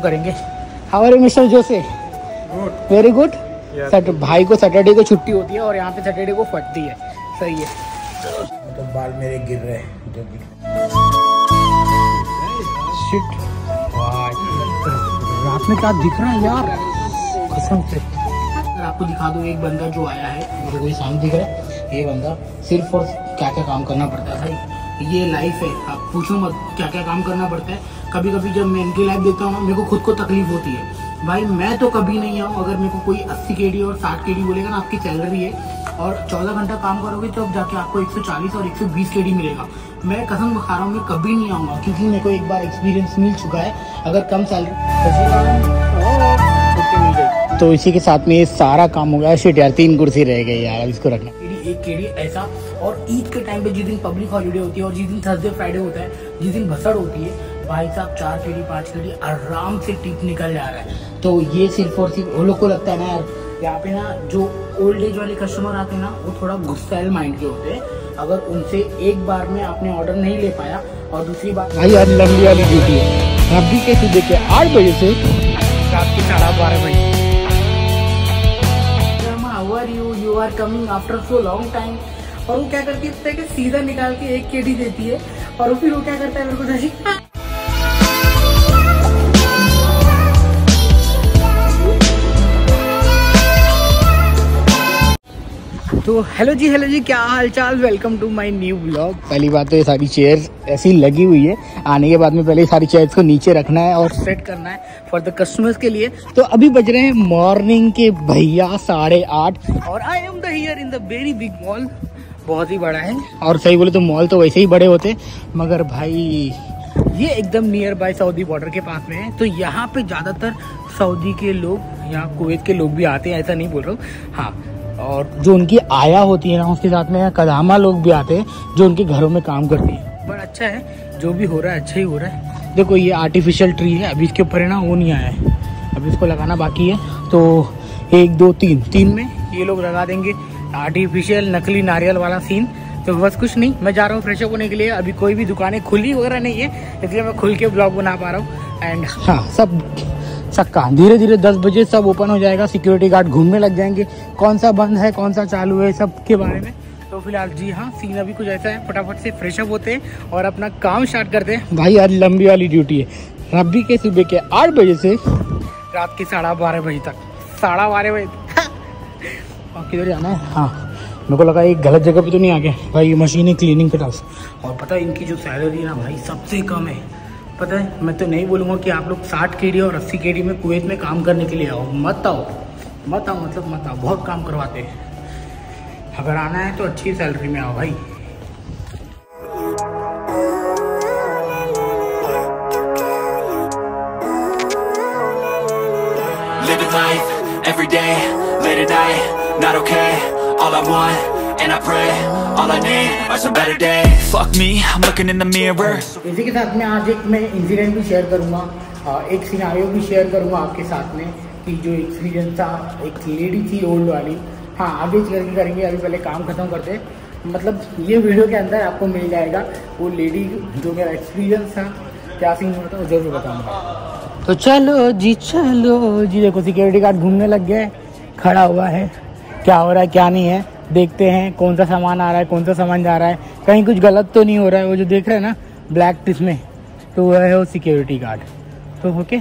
करेंगे। How are you mister Jose? Very good. भाई को सैटरडे को छुट्टी होती है और यहाँ पे सैटरडे को फटती है। सही है। तो बाल मेरे गिर रहे हैं। शिट, रात में क्या दिख रहा है यार कसम से। आपको दिखा दूं एक बंदा जो आया है, मेरे को सामने दिख रहा है, ये बंदा सिर्फ और क्या क्या काम करना पड़ता है भाई, ये लाइफ है। आप पूछो मत क्या क्या काम करना पड़ता है। कभी कभी जब मैं इनकी लाइफ देखता हूँ ना, मेरे को खुद को तकलीफ होती है भाई। मैं तो कभी नहीं आऊँ, अगर मेरे को कोई 80 KD और 60 KD बोलेगा ना आपकी सैलरी है और 14 घंटा काम करोगे तो जाके आपको 140 और 120 KD मिलेगा। मैं कसम खा रहा हूँ, मैं कभी नहीं आऊँगा, क्योंकि मेरे को एक बार एक्सपीरियंस मिल चुका है। अगर कम सैलरी मिल गई तो इसी के साथ में ये सारा काम हो गया। शिट यार, 3 कुर्सी रह गई यार, इसको रखना। 1 KD ऐसा। और ईद के टाइम पे जिस दिन पब्लिक हॉलीडे होती है और जिस दिन थर्सडे फ्राइडे होता है, जिस दिन भसड़ होती है, भाई साहब 4 KD 5 KD आराम से टिप निकल जा रहा है। तो ये सिर्फ और सिर्फ वो लोग को लगता है ना यार, यहाँ पे ना जो ओल्ड एज वाले कस्टमर आते हैं ना, वो थोड़ा गुस्सैल माइंड के होते हैं। अगर उनसे एक बार में आपने ऑर्डर नहीं ले पाया, और दूसरी बात भाई यार लंबी वाली ड्यूटी है। अभी के सुबह के 8 बजे से रात के 12:30 बजे। You are coming after so long time. और वो क्या करती है कि सीधा निकाल के 1 KD देती है, और फिर वो क्या करता है मेरे को तो हेलो जी, क्या हाल चाल। Welcome to my new blog. पहली बात तो ये सारी चेयर्स ऐसी लगी हुई है, आने के बाद में पहले सारी चेयर्स को नीचे रखना है और सेट करना है फॉर द कस्टमर्स के लिए। तो अभी बज रहे हैं मॉर्निंग के भैया 8:30 और I am the here in the very big mall. बहुत ही बड़ा है, और सही बोले तो मॉल तो वैसे ही बड़े होते, मगर भाई ये एकदम नियर बाय सऊदी बॉर्डर के पास में है। तो यहाँ पे ज्यादातर सऊदी के लोग, यहाँ कुवैत के लोग भी आते हैं, ऐसा नहीं बोल रहा हूँ। हाँ, और जो उनकी आया होती है ना, उसके साथ में कदामा लोग भी आते हैं जो उनके घरों में काम करती है। पर अच्छा है, जो भी हो रहा है अच्छा ही हो रहा है। देखो ये आर्टिफिशियल ट्री है, अभी इसके ऊपर है ना वो नहीं आया है, अभी इसको लगाना बाकी है। तो 1 2 3 में ये लोग लगा देंगे आर्टिफिशियल नकली नारियल वाला सीन। तो बस कुछ नहीं, मैं जा रहा हूँ फ्रेशअप होने के लिए। अभी कोई भी दुकानें खुली वगैरह नहीं है, इसलिए मैं खुल के ब्लॉग बना पा रहा हूँ। एंड हाँ, सब सक्का धीरे धीरे 10 बजे सब ओपन हो जाएगा। सिक्योरिटी गार्ड घूमने लग जाएंगे, कौन सा बंद है कौन सा चालू है सब के बारे में। तो फिलहाल जी हाँ, सीन अभी कुछ ऐसा है, फटाफट से फ्रेशअप होते हैं और अपना काम स्टार्ट करते हैं। भाई आज लंबी वाली ड्यूटी है, रबी के सुबह के 8 बजे से रात के 12:30 बजे तक। 12:30 बजे और किधर जाना है? हाँ, मेरे को लगा एक गलत जगह पे तो नहीं आ गया भाई। ये मशीन है क्लीनिंग का टास्क, और पता है इनकी जो सैलरी है ना भाई सबसे कम है। पता है, मैं तो नहीं बोलूँगा कि आप लोग 60 KD और 80 KD में कुवैत में काम करने के लिए आओ, मत आओ मतलब मत आओ। बहुत काम करवाते हैं, अगर आना है तो अच्छी सैलरी में आओ भाई। Living life every day, late at night, not okay. All I want and I pray, all I need are some better days. Fuck me, I'm looking in the mirror. इसी के साथ में आज एक मैं इंसिडेंट भी शेयर करूँगा, एक सिनारियो भी शेयर करूँगा आपके साथ में, कि जो एक्सपीरियंस था। एक लेडी थी ओल्ड वाली। हाँ, आगे चल के करेंगे, अभी पहले काम खत्म करते। मतलब ये वीडियो के अंदर आपको मिल जाएगा वो लेडी, जो मेरा एक्सपीरियंस था, क्या सीन हुआ था वो जरूर बताऊँगा। तो चलो जी, देखो सिक्योरिटी गार्ड घूमने लग गए, खड़ा हुआ है। क्या हो रहा है क्या नहीं है देखते हैं, कौन सा सामान आ रहा है कौन सा सामान जा रहा है, कहीं कुछ गलत तो नहीं हो रहा है। वो जो देख रहे हैं ना ब्लैक टिस में, तो वो है वो सिक्योरिटी गार्ड। तो ओके,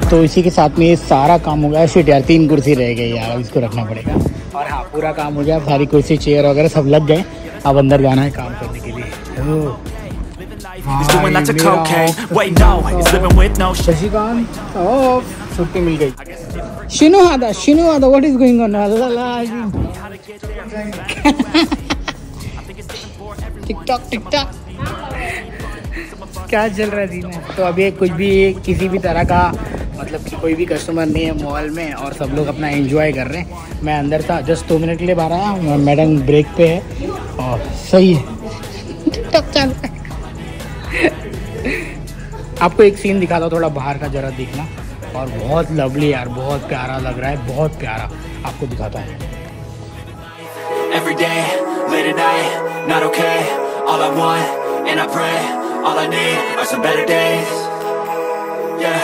तो इसी के साथ में ये सारा काम हो गया। शिट यार, 3 कुर्सी रह गई यार, अब इसको रखना पड़ेगा। और हाँ, पूरा काम हो गया, सारी कुर्सी चेयर वगैरह सब लग गए। अब अंदर जाना है काम करने के लिए। छुट्टी मिल गई। शिनू आदा, what is going on? TikTok क्या चल रहा है सीन है? तो अभी कुछ भी किसी भी तरह का मतलब कि कोई भी कस्टमर नहीं है मॉल में, और सब लोग अपना एंजॉय कर रहे हैं। मैं अंदर था, जस्ट 2 मिनट के लिए बाहर आया। मैडम ब्रेक पे है और सही है, टिकटॉक चल रहा है। आपको एक सीन दिखाता हूँ थोड़ा बाहर का, जरा देखना। और बहुत लवली यार, बहुत प्यारा लग रहा है, बहुत प्यारा। आपको दिखाता हूँ। every day, late at night, not okay. All I want, and I pray, all I need are some better days. Yeah,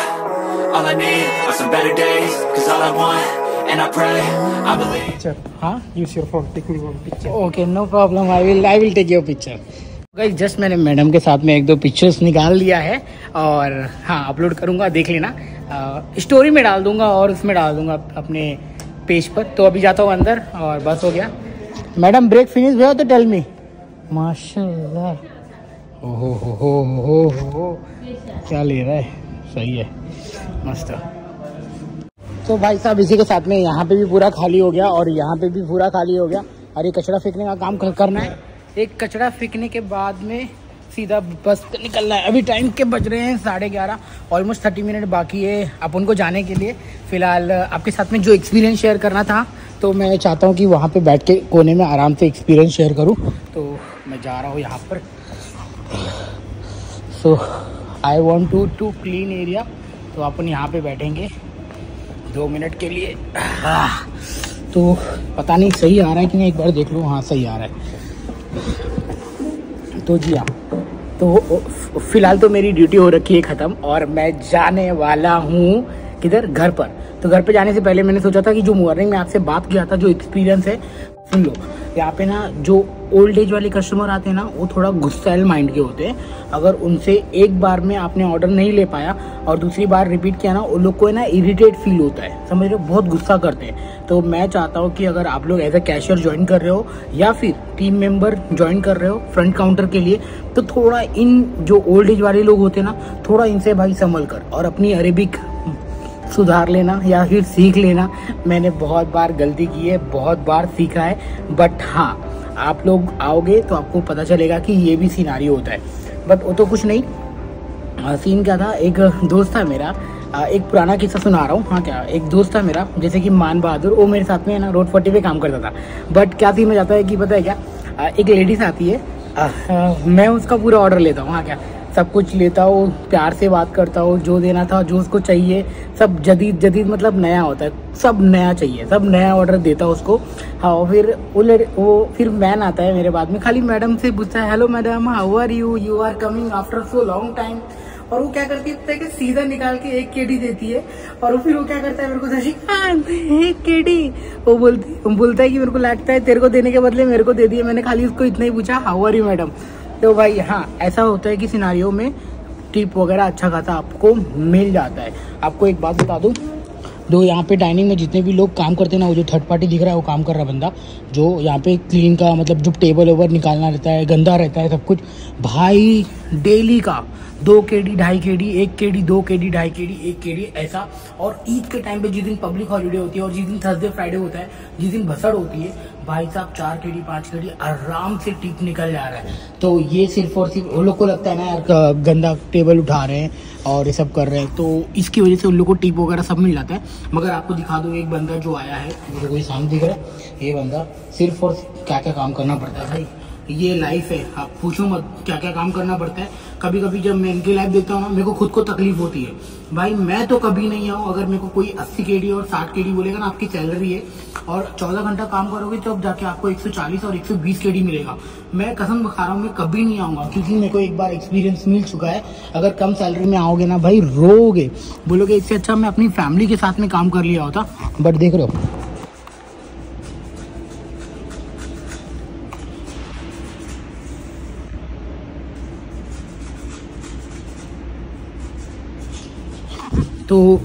all I need are some better days. Cause all I want, and I pray, I believe. हाँ, Use your phone, take me one picture. Okay no problem, I will take your picture. Guys just मैंने madam के साथ में 1-2 pictures निकाल लिया है और हाँ अपलोड करूँगा, देख लेना। स्टोरी में डाल दूंगा और उसमें डाल दूंगा अपने पेज पर। तो अभी जाता हूँ अंदर और बस हो गया। मैडम ब्रेक फिनिश हुआ तो टेल मी। माशाल्लाह, ओहो क्या ले रहा है, सही है, मस्त। तो भाई साहब इसी के साथ में यहाँ पे भी पूरा खाली हो गया और यहाँ पे भी पूरा खाली हो गया और ये कचरा फेंकने का काम करना है। एक कचरा फेंकने के बाद में सीधा बस निकलना है। अभी टाइम के बज रहे हैं 11:30, ऑलमोस्ट 30 मिनट बाकी है अपन को जाने के लिए। फ़िलहाल आपके साथ में जो एक्सपीरियंस शेयर करना था तो मैं चाहता हूँ कि वहाँ पे बैठ के कोने में आराम से एक्सपीरियंस शेयर करूँ। तो मैं जा रहा हूँ यहाँ पर। So I want to clean area, तो अपन यहाँ पे बैठेंगे 2 मिनट के लिए। तो पता नहीं सही आ रहा है कि नहीं, एक बार देख लो। हाँ सही आ रहा है। तो जी हाँ, तो फिलहाल तो मेरी ड्यूटी हो रखी है ख़त्म और मैं जाने वाला हूँ किधर, घर पर। तो घर पे जाने से पहले मैंने सोचा था कि जो मॉर्निंग में आपसे बात किया था, जो एक्सपीरियंस है सुन लो। यहाँ पे ना जो ओल्ड एज वाले कस्टमर आते हैं ना, वो थोड़ा गुस्सैल माइंड के होते हैं। अगर उनसे एक बार में आपने ऑर्डर नहीं ले पाया और दूसरी बार रिपीट किया ना, उन लोग को है ना इरिटेट फील होता है, समझ रहे हो, बहुत गुस्सा करते हैं। तो मैं चाहता हूँ कि अगर आप लोग एज अ कैशियर ज्वाइन कर रहे हो या फिर टीम मेंबर ज्वाइन कर रहे हो फ्रंट काउंटर के लिए, तो थोड़ा इन जो ओल्ड एज वाले लोग होते हैं ना, थोड़ा इनसे भाई संभल कर और अपनी अरेबिक सुधार लेना या फिर सीख लेना। मैंने बहुत बार गलती की है, बहुत बार सीखा है, बट हाँ आप लोग आओगे तो आपको पता चलेगा कि ये भी सिनारियो होता है। बट वो तो कुछ नहीं, सीन क्या था, एक दोस्त था मेरा, एक पुराना किस्सा सुना रहा हूँ। हाँ क्या, एक दोस्त था मेरा जैसे कि मान बहादुर, वो मेरे साथ में ना रोड 40 पे काम करता था। बट क्या सीन हो जाता है कि पता है क्या, एक लेडीज आती है, मैं उसका पूरा ऑर्डर लेता हूँ। हाँ क्या, सब कुछ लेता हूँ, प्यार से बात करता हूँ, जो देना था, जो उसको चाहिए सब जदीद मतलब नया होता है, सब नया चाहिए, सब नया ऑर्डर देता हूँ उसको। हाँ, फिर वो फिर मैन आता है मेरे बाद में, खाली मैडम से पूछता है, hello madam how are you are coming after so long time. और वो क्या करती है कि सीधा निकाल के 1 केडी देती है और फिर वो क्या करता है, मेरे को 1 केडी, वो बोलता है कि मेरे को लगता है तेरे को देने के बदले मेरे को दे दिए, मैंने खाली उसको इतना ही पूछा हाउ आर यू मैडम। तो भाई हाँ, ऐसा होता है कि सिनारियो में टिप वगैरह अच्छा खासा आपको मिल जाता है। आपको एक बात बता दूं, जो यहाँ पे डाइनिंग में जितने भी लोग काम करते हैं ना, वो जो थर्ड पार्टी दिख रहा है वो काम कर रहा बंदा, जो यहाँ पे क्लीन का मतलब जो टेबल ओवर निकालना रहता है, गंदा रहता है सब कुछ, भाई डेली का 2 KD 2.5 KD 1 KD 2 KD 2.5 KD 1 KD ऐसा। और ईद के टाइम पे जिस दिन पब्लिक हॉलीडे होती है और जिस दिन थर्सडे फ्राइडे होता है, जिस दिन भसड़ होती है, भाई साहब 4 केडी 5 केडी आराम से टिप निकल जा रहा है। तो ये सिर्फ और सिर्फ उन लोग को लगता है ना यार गंदा टेबल उठा रहे हैं और ये सब कर रहे हैं, तो इसकी वजह से उन लोग को टिप वगैरह सब मिल जाता है। मगर आपको दिखा दो, एक बंदा जो आया है, मुझे कोई सामने दिख रहा है, ये बंदा सिर्फ और क्या क्या काम करना पड़ता है भाई, ये लाइफ है, आप पूछो मत क्या क्या काम करना पड़ता है। कभी कभी जब मैं इनकी लाइफ देखता हूँ ना, मेरे को खुद को तकलीफ होती है भाई। मैं तो कभी नहीं आऊँ, अगर मेरे को कोई 80 केडी और 60 केडी बोलेगा ना आपकी सैलरी है और 14 घंटा काम करोगे तो अब जाके आपको 140 और 120 केडी मिलेगा। मैं कसम खा रहा हूँ, मैं कभी नहीं आऊँगा, क्योंकि मेरे को एक बार एक्सपीरियंस मिल चुका है। अगर कम सैलरी में आओगे ना भाई, रोगे, बोलोगे इससे अच्छा मैं अपनी फैमिली के साथ में काम कर लिया होता। बट देख रहे हो, तो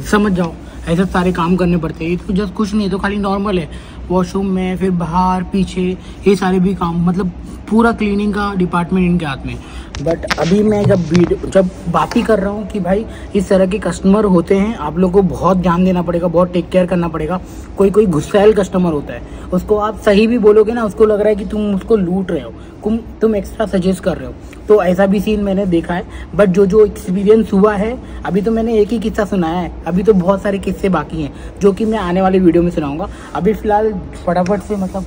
समझ जाओ ऐसे सारे काम करने पड़ते हैं। तो जस्ट कुछ नहीं, तो खाली नॉर्मल है, वॉशरूम में फिर बाहर पीछे ये सारे भी काम, मतलब पूरा क्लीनिंग का डिपार्टमेंट इनके हाथ में। बट अभी मैं जब बात ही कर रहा हूँ कि भाई इस तरह के कस्टमर होते हैं, आप लोगों को बहुत ध्यान देना पड़ेगा, बहुत टेक केयर करना पड़ेगा। कोई गुस्सैल कस्टमर होता है, उसको आप सही भी बोलोगे ना, उसको लग रहा है कि तुम उसको लूट रहे हो, तुम एक्स्ट्रा सजेस्ट कर रहे हो। तो ऐसा भी सीन मैंने देखा है। बट जो एक्सपीरियंस हुआ है, अभी तो मैंने एक ही किस्सा सुनाया है, अभी तो बहुत सारे किस्से बाकी हैं जो कि मैं आने वाले वीडियो में सुनाऊंगा। अभी फिलहाल फटाफट से मतलब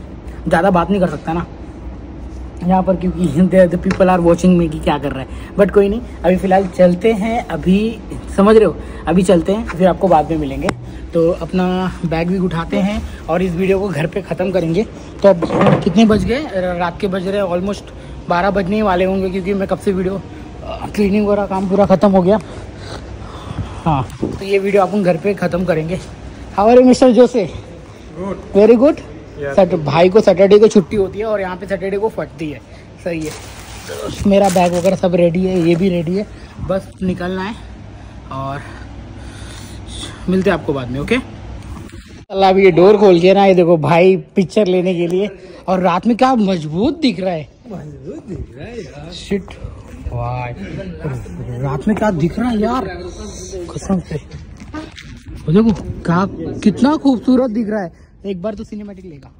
ज़्यादा बात नहीं कर सकता ना। यहाँ पर, क्योंकि the people are watching me कि क्या कर रहा है। बट कोई नहीं, अभी फ़िलहाल चलते हैं, अभी समझ रहे हो, अभी चलते हैं, फिर आपको बाद में मिलेंगे। तो अपना बैग भी उठाते हैं और इस वीडियो को घर पे ख़त्म करेंगे। तो अब कितने बज गए? रात के बज रहे ऑलमोस्ट 12 बजने ही वाले होंगे, क्योंकि मैं कब से वीडियो क्लीनिंग वगैरह काम पूरा ख़त्म हो गया। हाँ, तो ये वीडियो अपन घर पे ख़त्म करेंगे। How are you mister Jose? Good, very good. भाई को सैटरडे को छुट्टी होती है और यहाँ पे सैटरडे को फटती है। सही है। तो मेरा बैग वगैरह सब रेडी है, ये भी रेडी है, बस निकलना है और मिलते हैं आपको बाद में। ओके। अल्लाह, अभी ये डोर खोल के ना, ये देखो भाई पिक्चर लेने के लिए, और रात में क्या मजबूत दिख रहा है, मजबूत दिख रहा है यार। शिट भाई, रात में क्या दिख रहा है यार, कसम से। देखो क्या, कितना खूबसूरत दिख रहा है। एक बार तो सिनेमैटिक लेगा।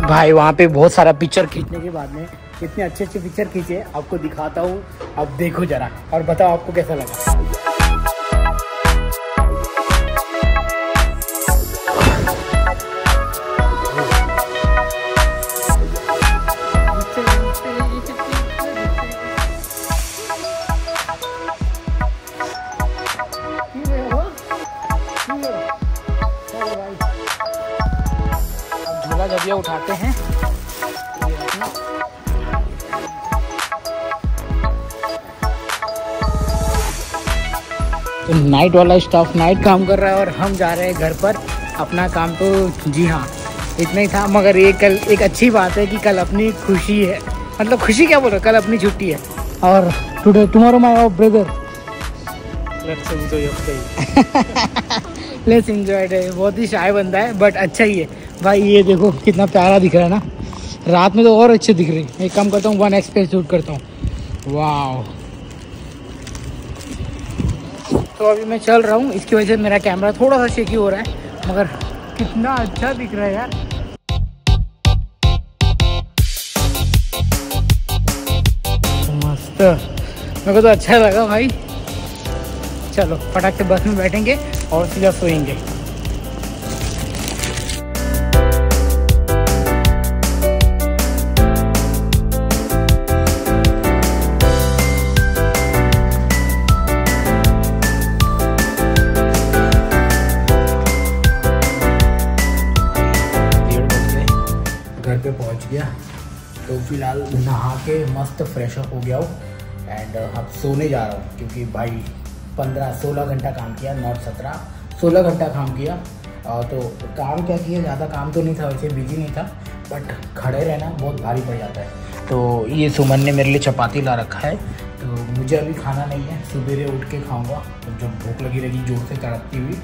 भाई वहाँ पे बहुत सारा पिक्चर खींचने के बाद में इतने अच्छे अच्छे पिक्चर खींचे, आपको दिखाता हूँ, अब देखो जरा और बताओ आपको कैसा लगा। झूला उठाते हैं। तो नाइट वाला स्टाफ नाइट काम कर रहा है और हम जा रहे हैं घर पर। अपना काम तो जी हाँ इतना ही था, मगर ये कल एक अच्छी बात है कि कल अपनी खुशी है, मतलब खुशी क्या बोल रहा, कल अपनी छुट्टी है। और today tomorrow my of brother, let's enjoy your day. Let's enjoy day. बहुत ही शाय बंदा है बट अच्छा ही है भाई। ये देखो कितना प्यारा दिख रहा है ना, रात में तो और अच्छे दिख रहे हैं। एक काम करता हूँ 1x पे शूट करता हूँ। वाह, तो अभी मैं चल रहा हूँ, इसकी वजह से मेरा कैमरा थोड़ा सा शेकी हो रहा है, मगर कितना अच्छा दिख रहा है यार। मस्त, मेरे को तो अच्छा लगा भाई। चलो फटाक से बस में बैठेंगे और सीधा सोएंगे। घर पे पहुंच गया, तो फिलहाल नहा के मस्त फ्रेश अप हो गया हूँ एंड अब सोने जा रहा हूँ, क्योंकि भाई 15-16 घंटा काम किया, नॉट 17-16 घंटा काम किया। तो काम क्या किया, ज़्यादा काम तो नहीं था, वैसे बिजी नहीं था, बट खड़े रहना बहुत भारी पड़ जाता है। तो ये सुमन ने मेरे लिए चपाती ला रखा है, तो मुझे अभी खाना नहीं है, सवेरे उठ के खाऊँगा तो जब भूख लगी रहेगी जोर से तड़पती हुई।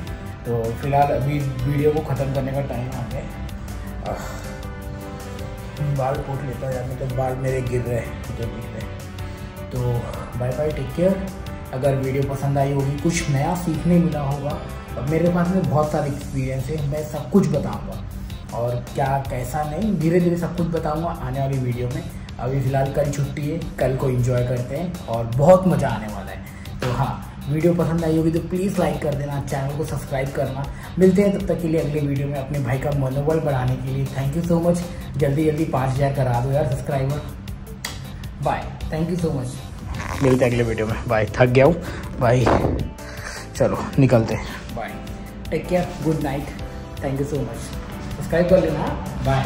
तो फिलहाल अभी वीडियो को ख़त्म करने का टाइम आ गया। बाल पोट लेता यार, मतलब बाल मेरे गिर रहे हैं जो गिर रहे। तो बाय बाय, टेक केयर। अगर वीडियो पसंद आई होगी, कुछ नया सीखने मिला होगा, अब मेरे पास में बहुत सारे एक्सपीरियंस है, मैं सब कुछ बताऊंगा और क्या कैसा नहीं, धीरे धीरे सब कुछ बताऊंगा आने वाली वीडियो में। अभी फ़िलहाल कल छुट्टी है, कल को एंजॉय करते हैं और बहुत मज़ा आने वाला है। तो हाँ, वीडियो पसंद आई होगी तो प्लीज़ लाइक कर देना, चैनल को सब्सक्राइब करना। मिलते हैं तब तक के लिए अगले वीडियो में अपने भाई का मनोबल बढ़ाने के लिए। Thank you so much. जल्दी जल्दी 5000 करा दो यार subscriber. Bye, thank you so much. मिलते हैं अगले वीडियो में। बाय, थक गया हूँ भाई, चलो निकलते हैं। Bye, take care, good night, thank you so much. Subscribe कर लेना। बाय।